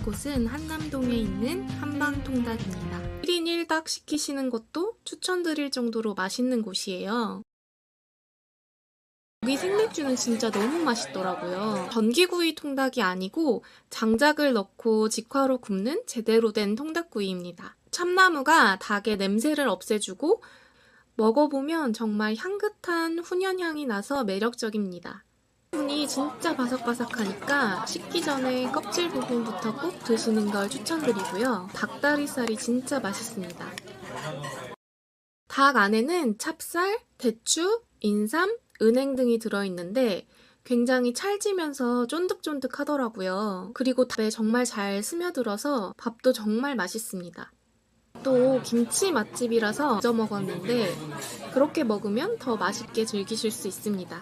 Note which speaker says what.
Speaker 1: 곳은 한남동에 있는 한방통닭입니다. 1인 1닭 시키시는 것도 추천드릴 정도로 맛있는 곳이에요. 여기 생맥주는 진짜 너무 맛있더라고요. 전기구이 통닭이 아니고 장작을 넣고 직화로 굽는 제대로 된 통닭구이입니다. 참나무가 닭의 냄새를 없애주고 먹어보면 정말 향긋한 훈연향이 나서 매력적입니다. 부분이 진짜 바삭바삭하니까 식기 전에 껍질 부분부터 꼭 드시는 걸 추천드리고요. 닭다리살이 진짜 맛있습니다. 닭 안에는 찹쌀, 대추, 인삼, 은행 등이 들어있는데 굉장히 찰지면서 쫀득쫀득하더라고요. 그리고 밥에 정말 잘 스며들어서 밥도 정말 맛있습니다. 또 김치 맛집이라서 얹어 먹었는데 그렇게 먹으면 더 맛있게 즐기실 수 있습니다.